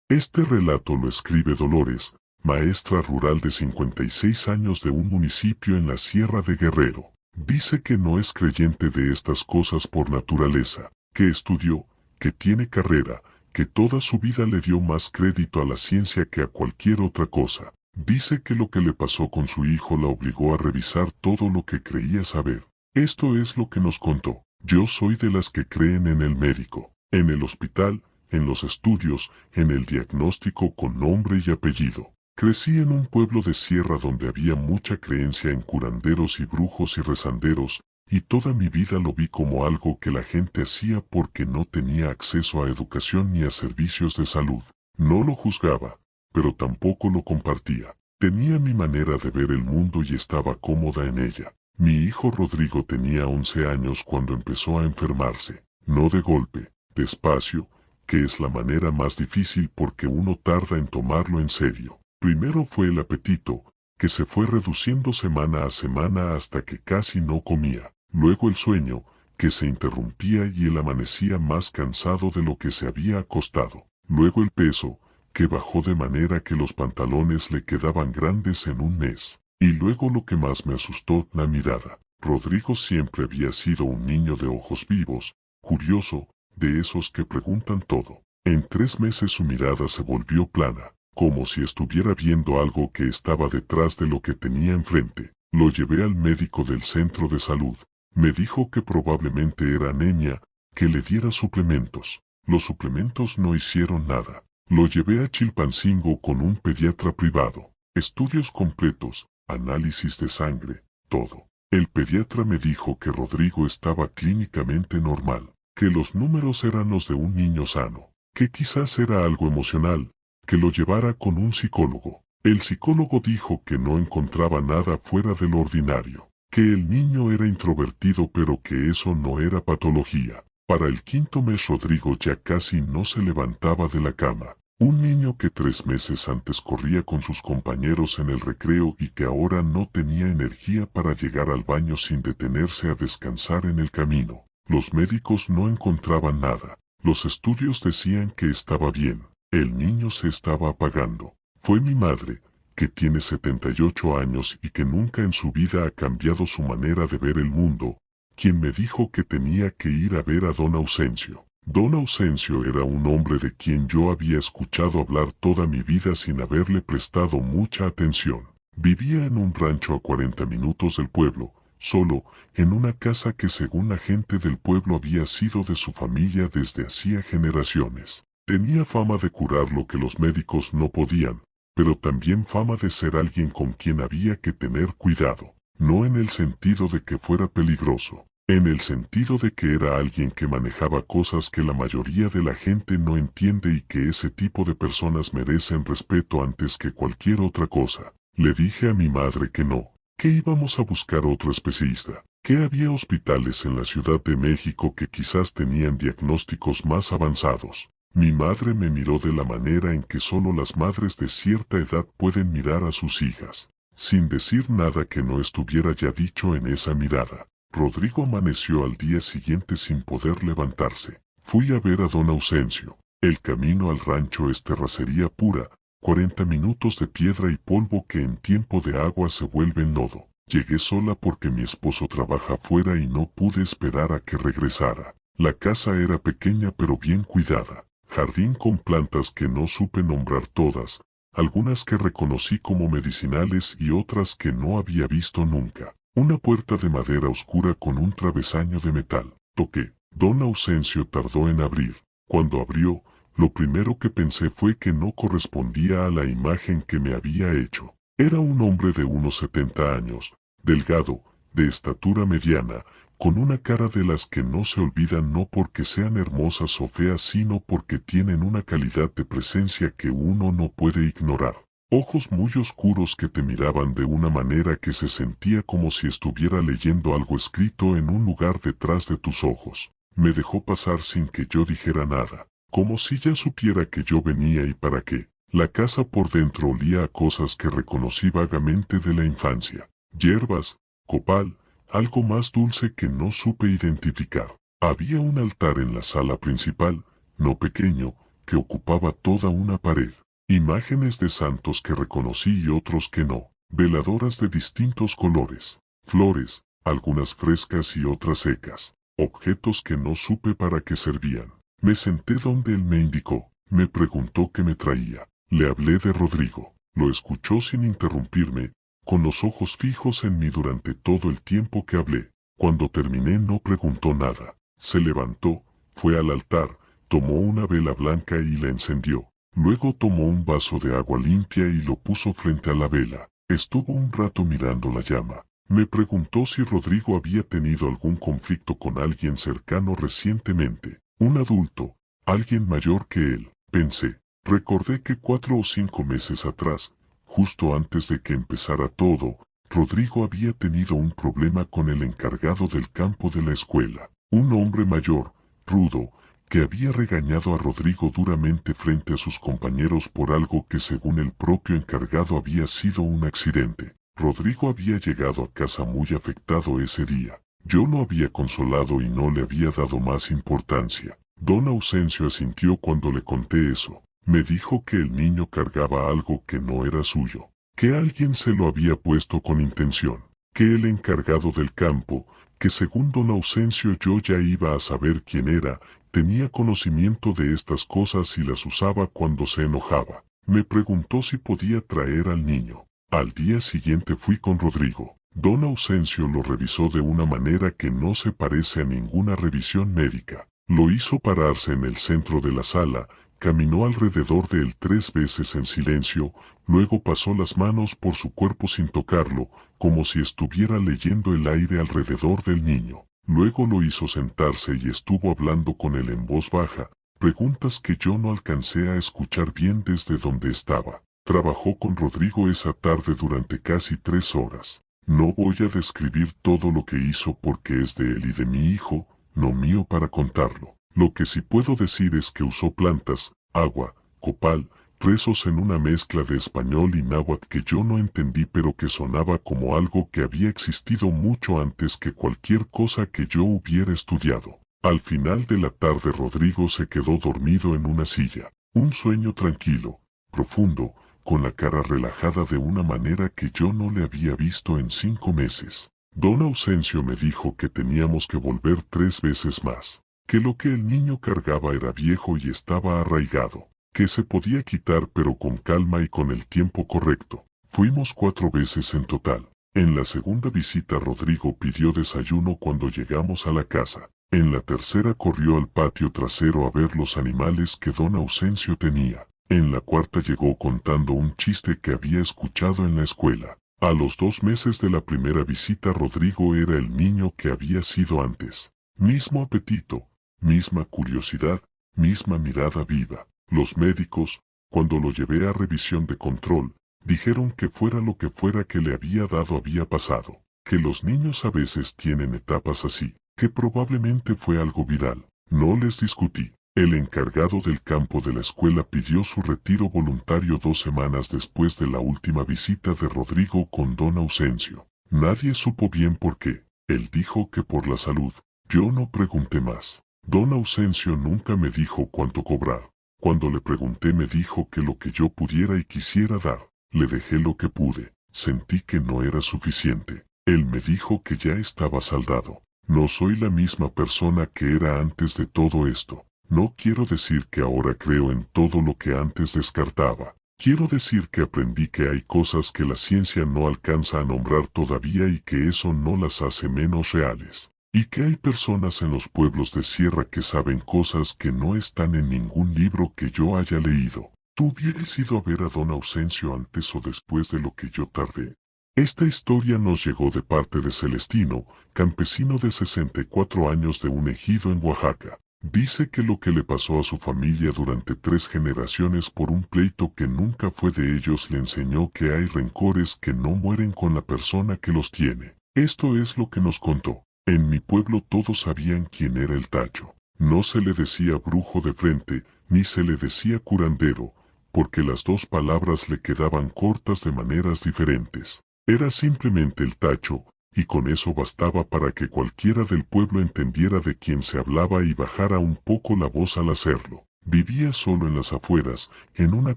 Este relato lo escribe Dolores, maestra rural de 56 años de un municipio en la Sierra de Guerrero. Dice que no es creyente de estas cosas por naturaleza, que estudió, que tiene carrera, que toda su vida le dio más crédito a la ciencia que a cualquier otra cosa. Dice que lo que le pasó con su hijo la obligó a revisar todo lo que creía saber. Esto es lo que nos contó. Yo soy de las que creen en el médico, en el hospital, en los estudios, en el diagnóstico con nombre y apellido. Crecí en un pueblo de sierra donde había mucha creencia en curanderos y brujos y rezanderos, y toda mi vida lo vi como algo que la gente hacía porque no tenía acceso a educación ni a servicios de salud. No lo juzgaba, pero tampoco lo compartía. Tenía mi manera de ver el mundo y estaba cómoda en ella. Mi hijo Rodrigo tenía 11 años cuando empezó a enfermarse. No de golpe, despacio, que es la manera más difícil porque uno tarda en tomarlo en serio. Primero fue el apetito, que se fue reduciendo semana a semana hasta que casi no comía. Luego el sueño, que se interrumpía y él amanecía más cansado de lo que se había acostado. Luego el peso, que bajó de manera que los pantalones le quedaban grandes en un mes. Y luego lo que más me asustó, la mirada. Rodrigo siempre había sido un niño de ojos vivos, curioso, de esos que preguntan todo. En 3 meses su mirada se volvió plana, como si estuviera viendo algo que estaba detrás de lo que tenía enfrente. Lo llevé al médico del centro de salud. Me dijo que probablemente era anemia, que le diera suplementos. Los suplementos no hicieron nada. Lo llevé a Chilpancingo con un pediatra privado. Estudios completos, análisis de sangre, todo. El pediatra me dijo que Rodrigo estaba clínicamente normal, que los números eran los de un niño sano, que quizás era algo emocional, que lo llevara con un psicólogo. El psicólogo dijo que no encontraba nada fuera de lo ordinario, que el niño era introvertido pero que eso no era patología. Para el 5.º mes Rodrigo ya casi no se levantaba de la cama. Un niño que 3 meses antes corría con sus compañeros en el recreo y que ahora no tenía energía para llegar al baño sin detenerse a descansar en el camino. Los médicos no encontraban nada. Los estudios decían que estaba bien. El niño se estaba apagando. Fue mi madre, que tiene 78 años y que nunca en su vida ha cambiado su manera de ver el mundo, quien me dijo que tenía que ir a ver a don Ausencio. Don Ausencio era un hombre de quien yo había escuchado hablar toda mi vida sin haberle prestado mucha atención. Vivía en un rancho a 40 minutos del pueblo, solo, en una casa que según la gente del pueblo había sido de su familia desde hacía generaciones. Tenía fama de curar lo que los médicos no podían, pero también fama de ser alguien con quien había que tener cuidado. No en el sentido de que fuera peligroso, en el sentido de que era alguien que manejaba cosas que la mayoría de la gente no entiende y que ese tipo de personas merecen respeto antes que cualquier otra cosa. Le dije a mi madre que no, que íbamos a buscar otro especialista, que había hospitales en la Ciudad de México que quizás tenían diagnósticos más avanzados. Mi madre me miró de la manera en que solo las madres de cierta edad pueden mirar a sus hijas, sin decir nada que no estuviera ya dicho en esa mirada. Rodrigo amaneció al día siguiente sin poder levantarse. Fui a ver a don Ausencio. El camino al rancho es terracería pura, 40 minutos de piedra y polvo que en tiempo de agua se vuelven lodo. Llegué sola porque mi esposo trabaja afuera y no pude esperar a que regresara. La casa era pequeña pero bien cuidada. Jardín con plantas que no supe nombrar todas, algunas que reconocí como medicinales y otras que no había visto nunca. Una puerta de madera oscura con un travesaño de metal. Toqué. Don Ausencio tardó en abrir. Cuando abrió, lo primero que pensé fue que no correspondía a la imagen que me había hecho. Era un hombre de unos 70 años, delgado, de estatura mediana, con una cara de las que no se olvidan no porque sean hermosas o feas sino porque tienen una calidad de presencia que uno no puede ignorar. Ojos muy oscuros que te miraban de una manera que se sentía como si estuviera leyendo algo escrito en un lugar detrás de tus ojos. Me dejó pasar sin que yo dijera nada, como si ya supiera que yo venía y para qué. La casa por dentro olía a cosas que reconocí vagamente de la infancia. Hierbas, copal, algo más dulce que no supe identificar. Había un altar en la sala principal, no pequeño, que ocupaba toda una pared. Imágenes de santos que reconocí y otros que no. Veladoras de distintos colores. Flores, algunas frescas y otras secas. Objetos que no supe para qué servían. Me senté donde él me indicó. Me preguntó qué me traía. Le hablé de Rodrigo. Lo escuchó sin interrumpirme, con los ojos fijos en mí durante todo el tiempo que hablé. Cuando terminé no preguntó nada. Se levantó, fue al altar, tomó una vela blanca y la encendió. Luego tomó un vaso de agua limpia y lo puso frente a la vela. Estuvo un rato mirando la llama. Me preguntó si Rodrigo había tenido algún conflicto con alguien cercano recientemente. Un adulto, alguien mayor que él, pensé. Recordé que 4 o 5 meses atrás, justo antes de que empezara todo, Rodrigo había tenido un problema con el encargado del campo de la escuela. Un hombre mayor, rudo, que había regañado a Rodrigo duramente frente a sus compañeros por algo que según el propio encargado había sido un accidente. Rodrigo había llegado a casa muy afectado ese día. Yo lo había consolado y no le había dado más importancia. Don Ausencio asintió cuando le conté eso. Me dijo que el niño cargaba algo que no era suyo, que alguien se lo había puesto con intención, que el encargado del campo, que según don Ausencio yo ya iba a saber quién era, tenía conocimiento de estas cosas y las usaba cuando se enojaba. Me preguntó si podía traer al niño. Al día siguiente fui con Rodrigo. Don Ausencio lo revisó de una manera que no se parece a ninguna revisión médica. Lo hizo pararse en el centro de la sala, caminó alrededor de él 3 veces en silencio, luego pasó las manos por su cuerpo sin tocarlo, como si estuviera leyendo el aire alrededor del niño. Luego lo hizo sentarse y estuvo hablando con él en voz baja, preguntas que yo no alcancé a escuchar bien desde donde estaba. Trabajó con Rodrigo esa tarde durante casi 3 horas. No voy a describir todo lo que hizo porque es de él y de mi hijo, no mío para contarlo. Lo que sí puedo decir es que usó plantas, agua, copal, rezos en una mezcla de español y náhuatl que yo no entendí pero que sonaba como algo que había existido mucho antes que cualquier cosa que yo hubiera estudiado. Al final de la tarde Rodrigo se quedó dormido en una silla. Un sueño tranquilo, profundo, con la cara relajada de una manera que yo no le había visto en 5 meses. Don Ausencio me dijo que teníamos que volver 3 veces más, que lo que el niño cargaba era viejo y estaba arraigado, que se podía quitar pero con calma y con el tiempo correcto. Fuimos 4 veces en total. En la segunda visita Rodrigo pidió desayuno cuando llegamos a la casa. En la tercera corrió al patio trasero a ver los animales que don Ausencio tenía. En la cuarta llegó contando un chiste que había escuchado en la escuela. A los 2 meses de la primera visita Rodrigo era el niño que había sido antes. Mismo apetito, misma curiosidad, misma mirada viva. Los médicos, cuando lo llevé a revisión de control, dijeron que fuera lo que fuera que le había dado había pasado, que los niños a veces tienen etapas así, que probablemente fue algo viral. No les discutí. El encargado del campo de la escuela pidió su retiro voluntario 2 semanas después de la última visita de Rodrigo con don Ausencio. Nadie supo bien por qué. Él dijo que por la salud. Yo no pregunté más. Don Ausencio nunca me dijo cuánto cobrar. Cuando le pregunté me dijo que lo que yo pudiera y quisiera dar. Le dejé lo que pude. Sentí que no era suficiente. Él me dijo que ya estaba saldado. No soy la misma persona que era antes de todo esto. No quiero decir que ahora creo en todo lo que antes descartaba. Quiero decir que aprendí que hay cosas que la ciencia no alcanza a nombrar todavía y que eso no las hace menos reales. Y que hay personas en los pueblos de sierra que saben cosas que no están en ningún libro que yo haya leído. ¿Tú hubieras ido a ver a don Ausencio antes o después de lo que yo tardé? Esta historia nos llegó de parte de Celestino, campesino de 64 años de un ejido en Oaxaca. Dice que lo que le pasó a su familia durante 3 generaciones por un pleito que nunca fue de ellos le enseñó que hay rencores que no mueren con la persona que los tiene. Esto es lo que nos contó. En mi pueblo todos sabían quién era el Tacho. No se le decía brujo de frente, ni se le decía curandero, porque las 2 palabras le quedaban cortas de maneras diferentes. Era simplemente el Tacho, y con eso bastaba para que cualquiera del pueblo entendiera de quién se hablaba y bajara un poco la voz al hacerlo. Vivía solo en las afueras, en una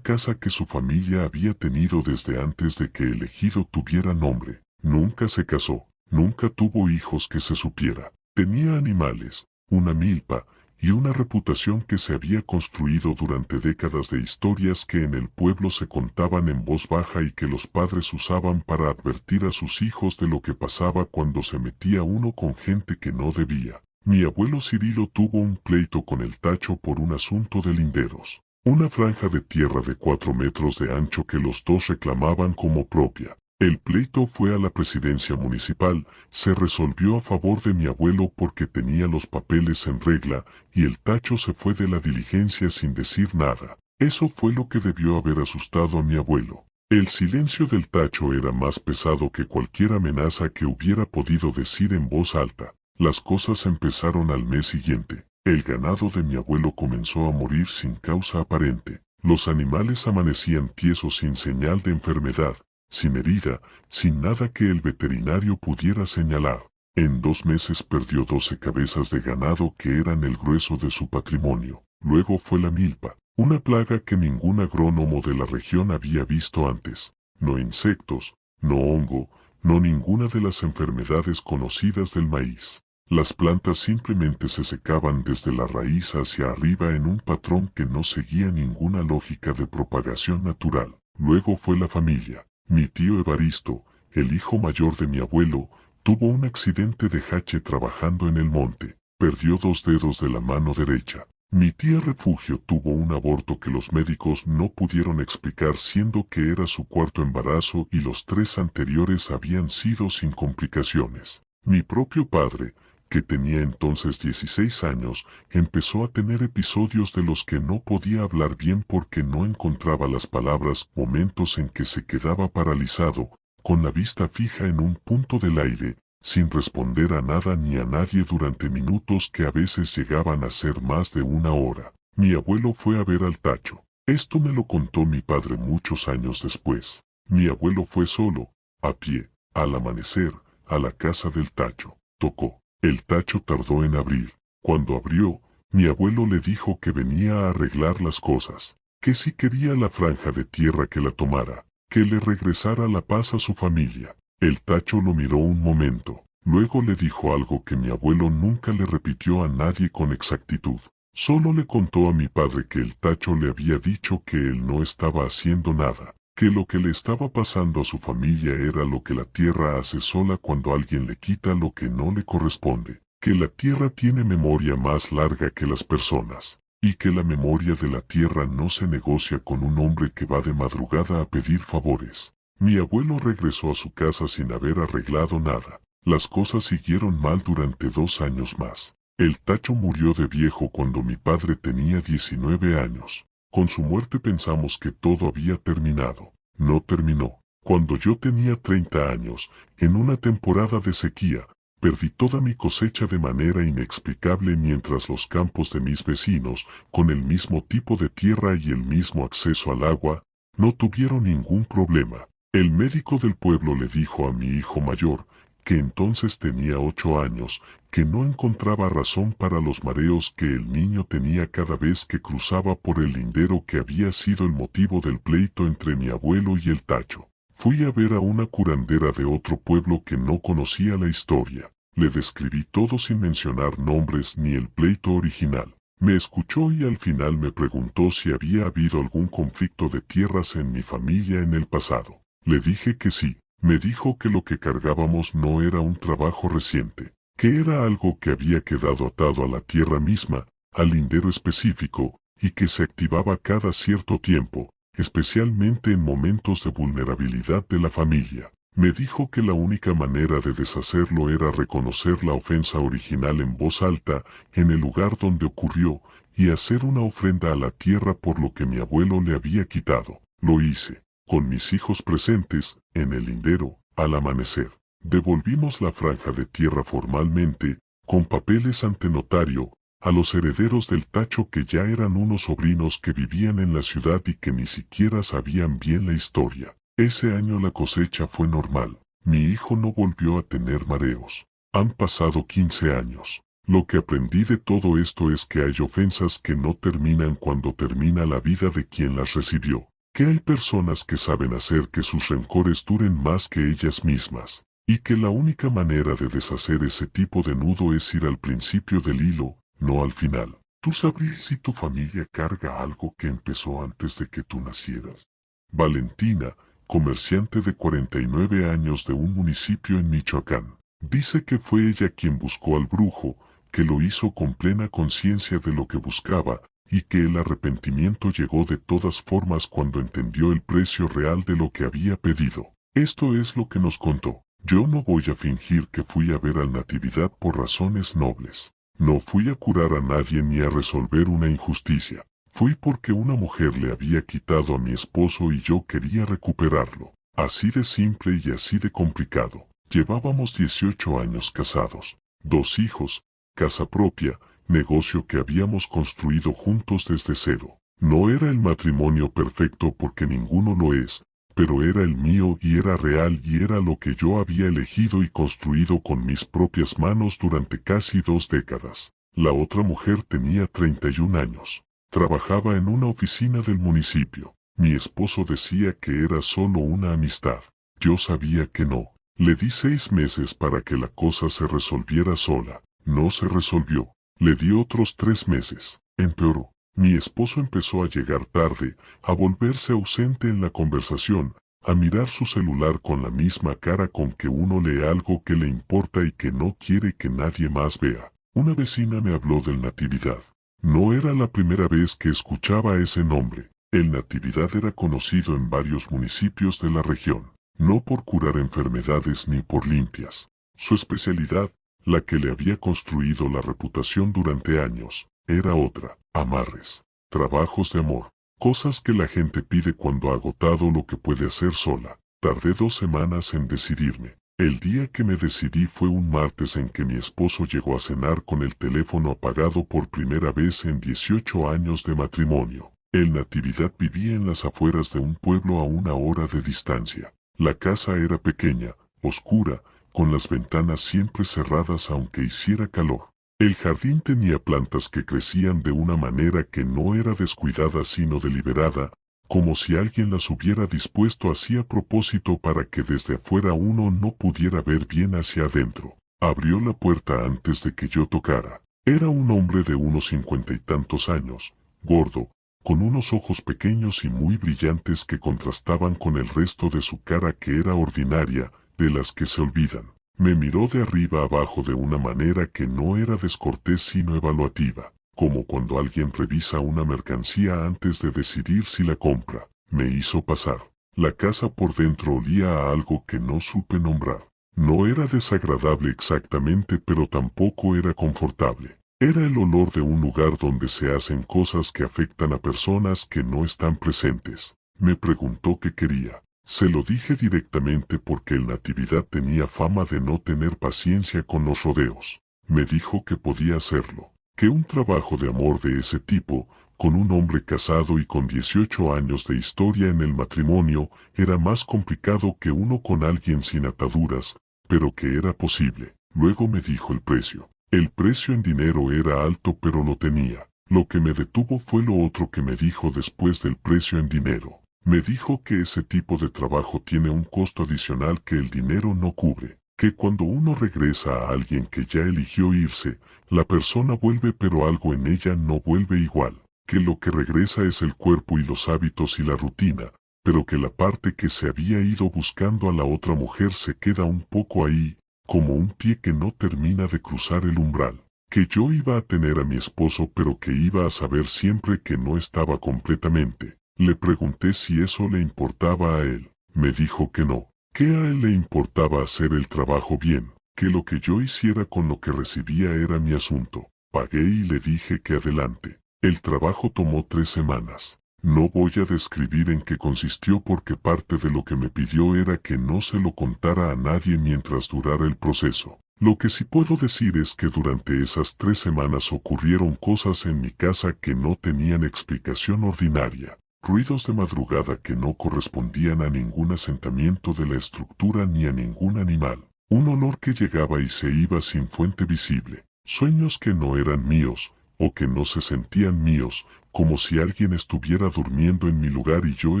casa que su familia había tenido desde antes de que el ejido tuviera nombre. Nunca se casó, nunca tuvo hijos que se supiera. Tenía animales, una milpa, y una reputación que se había construido durante décadas de historias que en el pueblo se contaban en voz baja y que los padres usaban para advertir a sus hijos de lo que pasaba cuando se metía uno con gente que no debía. Mi abuelo Cirilo tuvo un pleito con el Tacho por un asunto de linderos, una franja de tierra de 4 metros de ancho que los dos reclamaban como propia. El pleito fue a la presidencia municipal, se resolvió a favor de mi abuelo porque tenía los papeles en regla, y el Tacho se fue de la diligencia sin decir nada. Eso fue lo que debió haber asustado a mi abuelo. El silencio del Tacho era más pesado que cualquier amenaza que hubiera podido decir en voz alta. Las cosas empezaron al mes siguiente. El ganado de mi abuelo comenzó a morir sin causa aparente. Los animales amanecían tiesos sin señal de enfermedad, sin herida, sin nada que el veterinario pudiera señalar. En 2 meses perdió 12 cabezas de ganado que eran el grueso de su patrimonio. Luego fue la milpa, una plaga que ningún agrónomo de la región había visto antes. No insectos, no hongo, no ninguna de las enfermedades conocidas del maíz. Las plantas simplemente se secaban desde la raíz hacia arriba en un patrón que no seguía ninguna lógica de propagación natural. Luego fue la familia. Mi tío Evaristo, el hijo mayor de mi abuelo, tuvo un accidente de jache trabajando en el monte. Perdió 2 dedos de la mano derecha. Mi tía Refugio tuvo un aborto que los médicos no pudieron explicar, siendo que era su 4.º embarazo y los 3 anteriores habían sido sin complicaciones. Mi propio padre, que tenía entonces 16 años, empezó a tener episodios de los que no podía hablar bien porque no encontraba las palabras, momentos en que se quedaba paralizado, con la vista fija en un punto del aire, sin responder a nada ni a nadie durante minutos que a veces llegaban a ser más de 1 hora. Mi abuelo fue a ver al Tacho. Esto me lo contó mi padre muchos años después. Mi abuelo fue solo, a pie, al amanecer, a la casa del Tacho. Tocó. El Tacho tardó en abrir. Cuando abrió, mi abuelo le dijo que venía a arreglar las cosas, que si quería la franja de tierra que la tomara, que le regresara la paz a su familia. El Tacho lo miró un momento, luego le dijo algo que mi abuelo nunca le repitió a nadie con exactitud. Solo le contó a mi padre que el Tacho le había dicho que él no estaba haciendo nada, que lo que le estaba pasando a su familia era lo que la tierra hace sola cuando alguien le quita lo que no le corresponde, que la tierra tiene memoria más larga que las personas, y que la memoria de la tierra no se negocia con un hombre que va de madrugada a pedir favores. Mi abuelo regresó a su casa sin haber arreglado nada. Las cosas siguieron mal durante 2 años más. El Tacho murió de viejo cuando mi padre tenía 19 años. Con su muerte pensamos que todo había terminado. No terminó. Cuando yo tenía 30 años, en una temporada de sequía, perdí toda mi cosecha de manera inexplicable mientras los campos de mis vecinos, con el mismo tipo de tierra y el mismo acceso al agua, no tuvieron ningún problema. El médico del pueblo le dijo a mi hijo mayor, que entonces tenía 8 años, que no encontraba razón para los mareos que el niño tenía cada vez que cruzaba por el lindero que había sido el motivo del pleito entre mi abuelo y el Tacho. Fui a ver a una curandera de otro pueblo que no conocía la historia. Le describí todo sin mencionar nombres ni el pleito original. Me escuchó y al final me preguntó si había habido algún conflicto de tierras en mi familia en el pasado. Le dije que sí. Me dijo que lo que cargábamos no era un trabajo reciente, que era algo que había quedado atado a la tierra misma, al lindero específico, y que se activaba cada cierto tiempo, especialmente en momentos de vulnerabilidad de la familia. Me dijo que la única manera de deshacerlo era reconocer la ofensa original en voz alta, en el lugar donde ocurrió, y hacer una ofrenda a la tierra por lo que mi abuelo le había quitado. Lo hice. Con mis hijos presentes, en el lindero, al amanecer, devolvimos la franja de tierra formalmente, con papeles ante notario, a los herederos del Tacho que ya eran unos sobrinos que vivían en la ciudad y que ni siquiera sabían bien la historia. Ese año la cosecha fue normal. Mi hijo no volvió a tener mareos. Han pasado 15 años. Lo que aprendí de todo esto es que hay ofensas que no terminan cuando termina la vida de quien las recibió, que hay personas que saben hacer que sus rencores duren más que ellas mismas, y que la única manera de deshacer ese tipo de nudo es ir al principio del hilo, no al final. ¿Tú sabrías si tu familia carga algo que empezó antes de que tú nacieras? Valentina, comerciante de 49 años de un municipio en Michoacán, dice que fue ella quien buscó al brujo, que lo hizo con plena conciencia de lo que buscaba, y que el arrepentimiento llegó de todas formas cuando entendió el precio real de lo que había pedido. Esto es lo que nos contó. Yo no voy a fingir que fui a ver al Natividad por razones nobles. No fui a curar a nadie ni a resolver una injusticia. Fui porque una mujer le había quitado a mi esposo y yo quería recuperarlo. Así de simple y así de complicado. Llevábamos 18 años casados, 2 hijos, casa propia, negocio que habíamos construido juntos desde cero. No era el matrimonio perfecto porque ninguno lo es, pero era el mío y era real y era lo que yo había elegido y construido con mis propias manos durante casi 2 décadas. La otra mujer tenía 31 años. Trabajaba en una oficina del municipio. Mi esposo decía que era solo una amistad. Yo sabía que no. Le di 6 meses para que la cosa se resolviera sola. No se resolvió. Le di otros 3 meses. Empeoró. Mi esposo empezó a llegar tarde, a volverse ausente en la conversación, a mirar su celular con la misma cara con que uno lee algo que le importa y que no quiere que nadie más vea. Una vecina me habló del Natividad. No era la primera vez que escuchaba ese nombre. El Natividad era conocido en varios municipios de la región, no por curar enfermedades ni por limpias. Su especialidad, la que le había construido la reputación durante años, era otra: amarres, trabajos de amor, cosas que la gente pide cuando ha agotado lo que puede hacer sola. Tardé 2 semanas en decidirme. El día que me decidí fue un martes en que mi esposo llegó a cenar con el teléfono apagado por primera vez en 18 años de matrimonio. El Natividad vivía en las afueras de un pueblo a 1 hora de distancia. La casa era pequeña, oscura, con las ventanas siempre cerradas aunque hiciera calor. El jardín tenía plantas que crecían de una manera que no era descuidada sino deliberada, como si alguien las hubiera dispuesto así a propósito para que desde afuera uno no pudiera ver bien hacia adentro. Abrió la puerta antes de que yo tocara. Era un hombre de unos 50 y tantos años, gordo, con unos ojos pequeños y muy brillantes que contrastaban con el resto de su cara que era ordinaria, de las que se olvidan. Me miró de arriba abajo de una manera que no era descortés sino evaluativa, como cuando alguien revisa una mercancía antes de decidir si la compra. Me hizo pasar. La casa por dentro olía a algo que no supe nombrar. No era desagradable exactamente, pero tampoco era confortable. Era el olor de un lugar donde se hacen cosas que afectan a personas que no están presentes. Me preguntó qué quería. Se lo dije directamente porque el Natividad tenía fama de no tener paciencia con los rodeos. Me dijo que podía hacerlo, que un trabajo de amor de ese tipo, con un hombre casado y con 18 años de historia en el matrimonio, era más complicado que uno con alguien sin ataduras, pero que era posible. Luego me dijo el precio. El precio en dinero era alto pero lo tenía. Lo que me detuvo fue lo otro que me dijo después del precio en dinero. Me dijo que ese tipo de trabajo tiene un costo adicional que el dinero no cubre, que cuando uno regresa a alguien que ya eligió irse, la persona vuelve pero algo en ella no vuelve igual, que lo que regresa es el cuerpo y los hábitos y la rutina, pero que la parte que se había ido buscando a la otra mujer se queda un poco ahí, como un pie que no termina de cruzar el umbral. Que yo iba a tener a mi esposo pero que iba a saber siempre que no estaba completamente. Le pregunté si eso le importaba a él. Me dijo que no, que a él le importaba hacer el trabajo bien, que lo que yo hiciera con lo que recibía era mi asunto. Pagué y le dije que adelante. El trabajo tomó 3 semanas. No voy a describir en qué consistió porque parte de lo que me pidió era que no se lo contara a nadie mientras durara el proceso. Lo que sí puedo decir es que durante esas 3 semanas ocurrieron cosas en mi casa que no tenían explicación ordinaria. Ruidos de madrugada que no correspondían a ningún asentamiento de la estructura ni a ningún animal. Un olor que llegaba y se iba sin fuente visible. sueños que no eran míos, o que no se sentían míos, como si alguien estuviera durmiendo en mi lugar y yo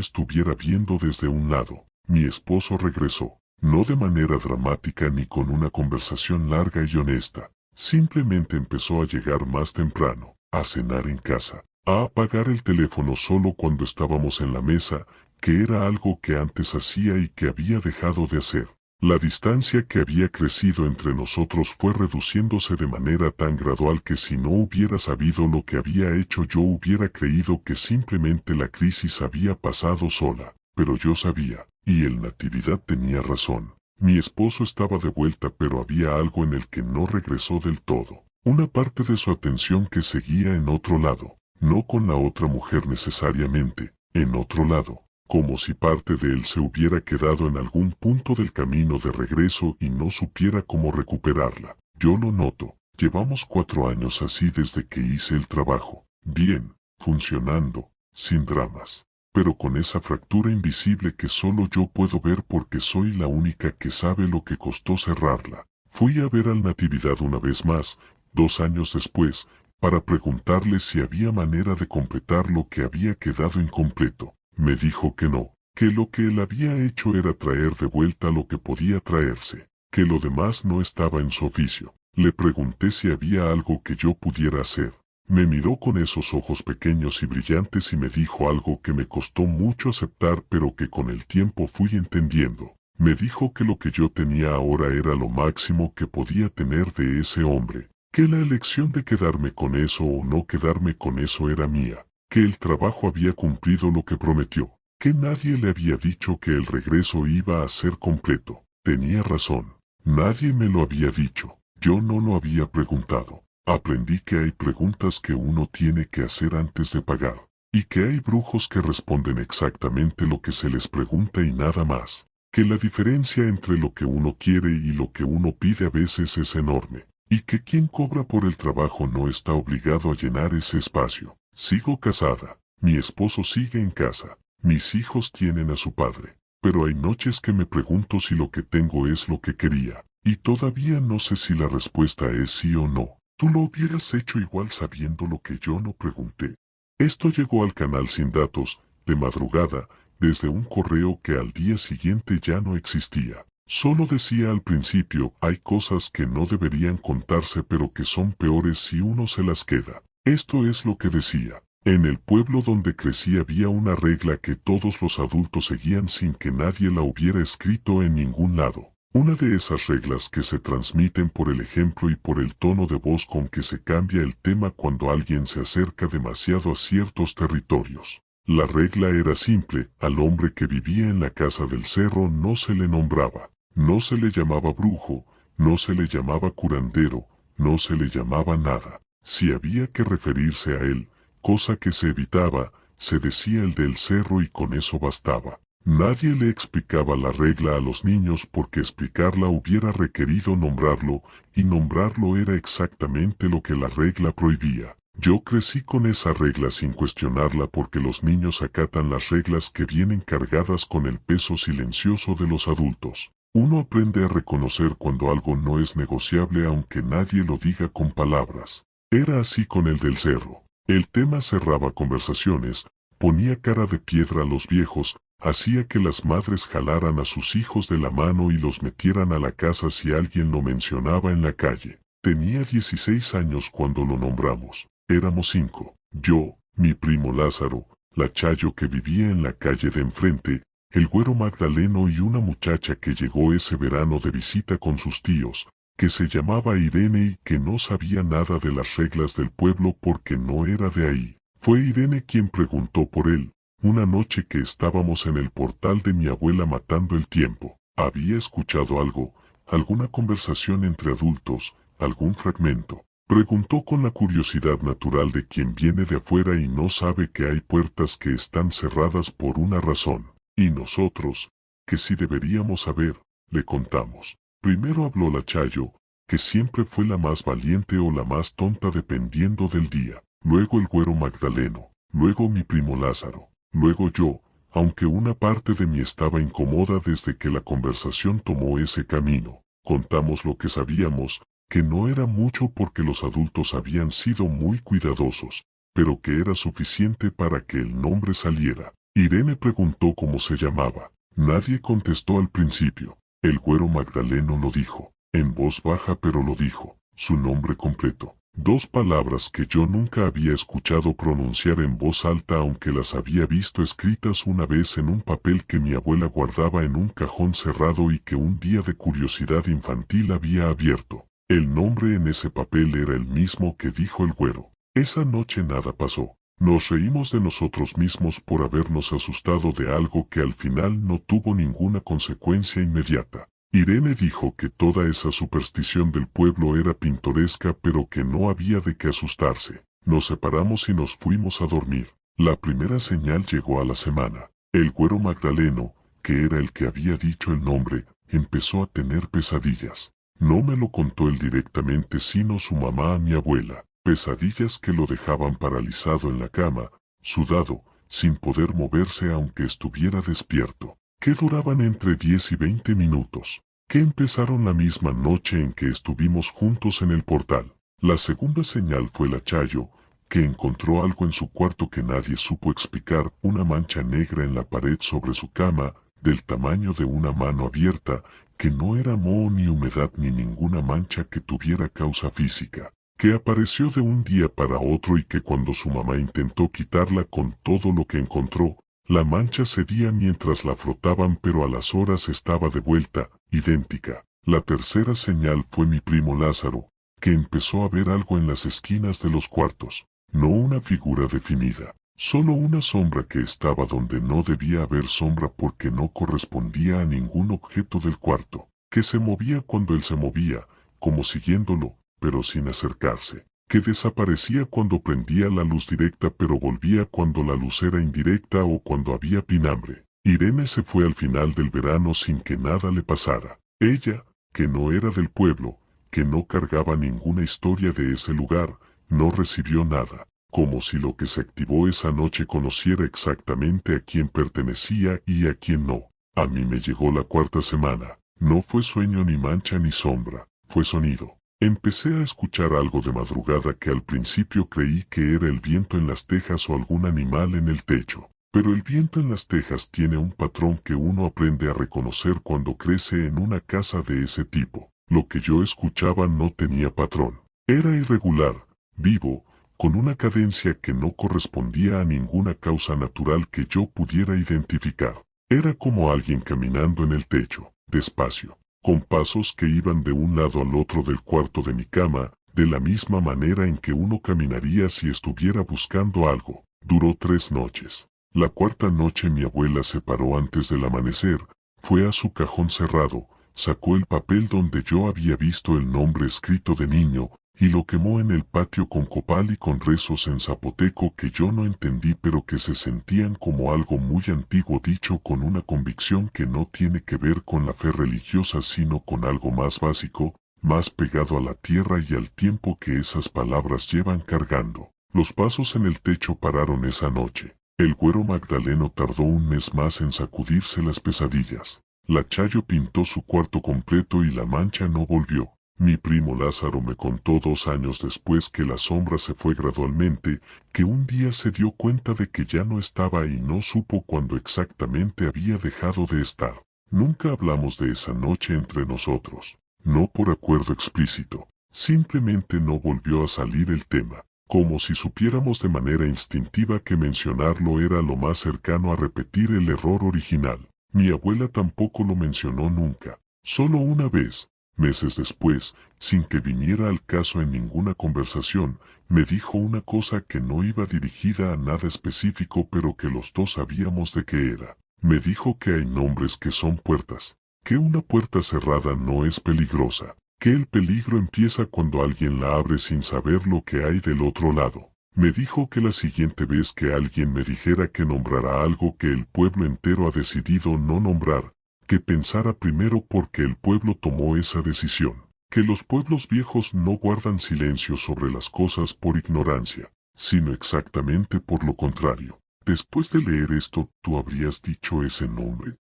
estuviera viendo desde un lado. Mi esposo regresó, no de manera dramática ni con una conversación larga y honesta. Simplemente empezó a llegar más temprano, a cenar en casa, a apagar el teléfono solo cuando estábamos en la mesa, que era algo que antes hacía y que había dejado de hacer. La distancia que había crecido entre nosotros fue reduciéndose de manera tan gradual que si no hubiera sabido lo que había hecho yo hubiera creído que simplemente la crisis había pasado sola. Pero yo sabía, y el Natividad tenía razón. Mi esposo estaba de vuelta pero había algo en el que no regresó del todo. Una parte de su atención que seguía en otro lado, no con la otra mujer necesariamente, en otro lado. Como si parte de él se hubiera quedado en algún punto del camino de regreso y no supiera cómo recuperarla. Yo lo noto. Llevamos 4 años así desde que hice el trabajo. Bien, funcionando, sin dramas. Pero con esa fractura invisible que solo yo puedo ver porque soy la única que sabe lo que costó cerrarla. Fui a ver al Natividad una vez más, 2 años después, para preguntarle si había manera de completar lo que había quedado incompleto. Me dijo que no, que lo que él había hecho era traer de vuelta lo que podía traerse, que lo demás no estaba en su oficio. Le pregunté si había algo que yo pudiera hacer. Me miró con esos ojos pequeños y brillantes y me dijo algo que me costó mucho aceptar pero que con el tiempo fui entendiendo. Me dijo que lo que yo tenía ahora era lo máximo que podía tener de ese hombre, que la elección de quedarme con eso o no quedarme con eso era mía, que el trabajo había cumplido lo que prometió, que nadie le había dicho que el regreso iba a ser completo. Tenía razón, nadie me lo había dicho, yo no lo había preguntado. Aprendí que hay preguntas que uno tiene que hacer antes de pagar, y que hay brujos que responden exactamente lo que se les pregunta y nada más, que la diferencia entre lo que uno quiere y lo que uno pide a veces es enorme, y que quien cobra por el trabajo no está obligado a llenar ese espacio. Sigo casada, mi esposo sigue en casa, mis hijos tienen a su padre, pero hay noches que me pregunto si lo que tengo es lo que quería, y todavía no sé si la respuesta es sí o no. ¿Tú lo hubieras hecho igual sabiendo lo que yo no pregunté? Esto llegó al canal sin datos, de madrugada, desde un correo que al día siguiente ya no existía. Solo decía al principio, hay cosas que no deberían contarse pero que son peores si uno se las queda. Esto es lo que decía. En el pueblo donde crecí había una regla que todos los adultos seguían sin que nadie la hubiera escrito en ningún lado. Una de esas reglas que se transmiten por el ejemplo y por el tono de voz con que se cambia el tema cuando alguien se acerca demasiado a ciertos territorios. La regla era simple, al hombre que vivía en la casa del cerro no se le nombraba, no se le llamaba brujo, no se le llamaba curandero, no se le llamaba nada. Si había que referirse a él, cosa que se evitaba, se decía el del cerro y con eso bastaba. Nadie le explicaba la regla a los niños porque explicarla hubiera requerido nombrarlo, y nombrarlo era exactamente lo que la regla prohibía. Yo crecí con esa regla sin cuestionarla porque los niños acatan las reglas que vienen cargadas con el peso silencioso de los adultos. Uno aprende a reconocer cuando algo no es negociable aunque nadie lo diga con palabras. Era así con el del cerro. El tema cerraba conversaciones, ponía cara de piedra a los viejos, hacía que las madres jalaran a sus hijos de la mano y los metieran a la casa si alguien lo mencionaba en la calle. Tenía 16 años cuando lo nombramos. Éramos 5. Yo, mi primo Lázaro, la Chayo que vivía en la calle de enfrente, el güero Magdaleno y una muchacha que llegó ese verano de visita con sus tíos, que se llamaba Irene y que no sabía nada de las reglas del pueblo porque no era de ahí. Fue Irene quien preguntó por él. Una noche que estábamos en el portal de mi abuela matando el tiempo, había escuchado algo, alguna conversación entre adultos, algún fragmento. Preguntó con la curiosidad natural de quien viene de afuera y no sabe que hay puertas que están cerradas por una razón. Y nosotros, que sí deberíamos saber, le contamos. Primero habló la Chayo, que siempre fue la más valiente o la más tonta dependiendo del día. Luego el güero Magdaleno, luego mi primo Lázaro. Luego yo, aunque una parte de mí estaba incómoda desde que la conversación tomó ese camino. Contamos lo que sabíamos, que no era mucho porque los adultos habían sido muy cuidadosos, pero que era suficiente para que el nombre saliera. Irene preguntó cómo se llamaba. Nadie contestó al principio. El Güero Magdaleno lo dijo, en voz baja pero lo dijo, su nombre completo. 2 palabras que yo nunca había escuchado pronunciar en voz alta aunque las había visto escritas una vez en un papel que mi abuela guardaba en un cajón cerrado y que un día de curiosidad infantil había abierto. El nombre en ese papel era el mismo que dijo el Güero. Esa noche nada pasó. Nos reímos de nosotros mismos por habernos asustado de algo que al final no tuvo ninguna consecuencia inmediata. Irene dijo que toda esa superstición del pueblo era pintoresca pero que no había de qué asustarse. Nos separamos y nos fuimos a dormir. La primera señal llegó a la semana. El Güero Magdaleno, que era el que había dicho el nombre, empezó a tener pesadillas. No me lo contó él directamente sino su mamá a mi abuela. Pesadillas que lo dejaban paralizado en la cama, sudado, sin poder moverse aunque estuviera despierto, que duraban entre 10 y 20 minutos, que empezaron la misma noche en que estuvimos juntos en el portal. La segunda señal fue la Chayo, que encontró algo en su cuarto que nadie supo explicar, una mancha negra en la pared sobre su cama, del tamaño de una mano abierta, que no era moho ni humedad ni ninguna mancha que tuviera causa física, que apareció de un día para otro y que cuando su mamá intentó quitarla con todo lo que encontró, la mancha cedía mientras la frotaban pero a las horas estaba de vuelta, idéntica. La tercera señal fue mi primo Lázaro, que empezó a ver algo en las esquinas de los cuartos, no una figura definida, solo una sombra que estaba donde no debía haber sombra porque no correspondía a ningún objeto del cuarto, que se movía cuando él se movía, como siguiéndolo, pero sin acercarse, que desaparecía cuando prendía la luz directa pero volvía cuando la luz era indirecta o cuando había pinambre. Irene se fue al final del verano sin que nada le pasara. Ella, que no era del pueblo, que no cargaba ninguna historia de ese lugar, no recibió nada, como si lo que se activó esa noche conociera exactamente a quién pertenecía y a quién no. A mí me llegó la cuarta semana. No fue sueño ni mancha ni sombra, fue sonido. Empecé a escuchar algo de madrugada que al principio creí que era el viento en las tejas o algún animal en el techo. Pero el viento en las tejas tiene un patrón que uno aprende a reconocer cuando crece en una casa de ese tipo. Lo que yo escuchaba no tenía patrón. Era irregular, vivo, con una cadencia que no correspondía a ninguna causa natural que yo pudiera identificar. Era como alguien caminando en el techo, despacio, con pasos que iban de un lado al otro del cuarto de mi cama, de la misma manera en que uno caminaría si estuviera buscando algo. Duró 3 noches. La cuarta noche mi abuela se paró antes del amanecer, fue a su cajón cerrado, sacó el papel donde yo había visto el nombre escrito de niño, y lo quemó en el patio con copal y con rezos en zapoteco que yo no entendí pero que se sentían como algo muy antiguo dicho con una convicción que no tiene que ver con la fe religiosa sino con algo más básico, más pegado a la tierra y al tiempo que esas palabras llevan cargando. Los pasos en el techo pararon esa noche. El Güero Magdaleno tardó un mes más en sacudirse las pesadillas. La Chayo pintó su cuarto completo y la mancha no volvió. Mi primo Lázaro me contó 2 años después que la sombra se fue gradualmente, que un día se dio cuenta de que ya no estaba y no supo cuándo exactamente había dejado de estar. Nunca hablamos de esa noche entre nosotros, no por acuerdo explícito, simplemente no volvió a salir el tema, como si supiéramos de manera instintiva que mencionarlo era lo más cercano a repetir el error original. Mi abuela tampoco lo mencionó nunca, solo una vez. Meses después, sin que viniera al caso en ninguna conversación, me dijo una cosa que no iba dirigida a nada específico pero que los dos sabíamos de qué era. Me dijo que hay nombres que son puertas, que una puerta cerrada no es peligrosa, que el peligro empieza cuando alguien la abre sin saber lo que hay del otro lado. Me dijo que la siguiente vez que alguien me dijera que nombrara algo que el pueblo entero ha decidido no nombrar, que pensara primero porque el pueblo tomó esa decisión, que los pueblos viejos no guardan silencio sobre las cosas por ignorancia, sino exactamente por lo contrario. Después de leer esto, ¿tú habrías dicho ese nombre?